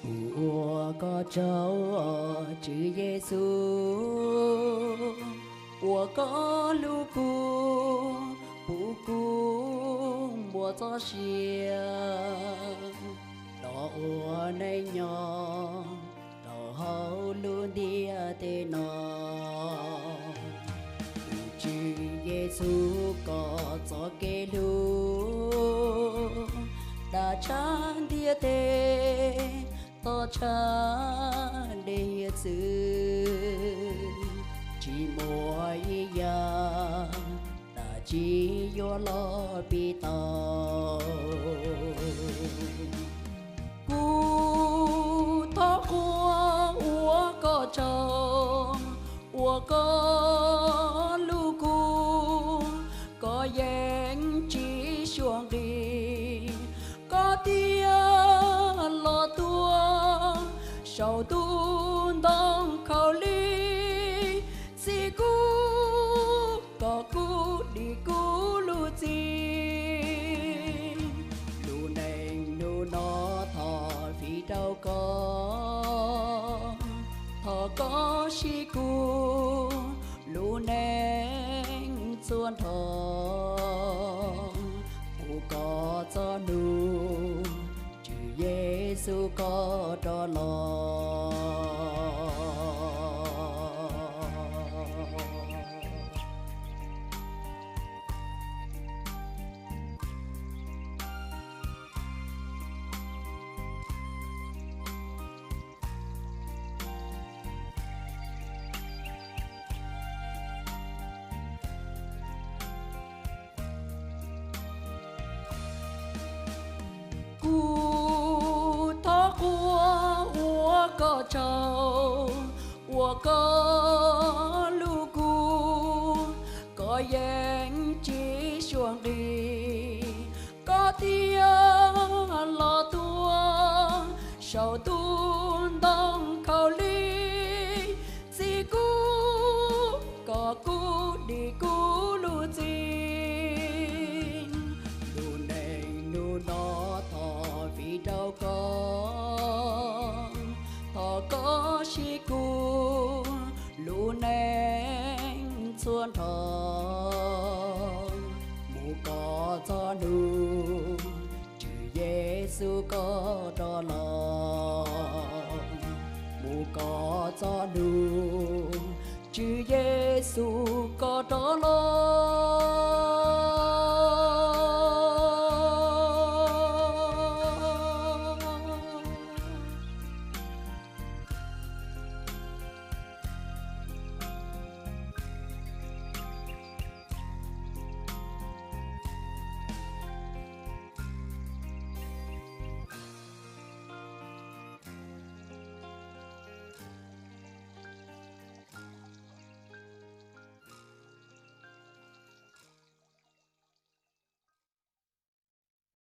我个主主耶稣，我个路过不顾我做事，到我内娘，到后路地的那，主耶稣个做给路，đã chan địa tê to chan địa sư chỉ mùa ya đã chỉ yo lo bi tao cu thọ qua ua có chồng ua có lu cu có yang chỉ xuống đi có tia lo tua sầu tuôn đông khâu ly si cú có cú đi cú lu chi lu này lu nó thọ vì đâu có si cú lu neng xuân thọ có cho nu chữ Giêsu có cho lo có trâu, có lu cu, có yang chỉ xuống đi, có tia lo tua, sầu tuôn đông khâu ly, si cu, có cu đi cu lu chi, lu này lu nó thọ vì đâu có si cu lu neng xuân thọ mù có cho nu chữ Giêsu có cho lo mù có cho nu chữ Giêsu có cho lo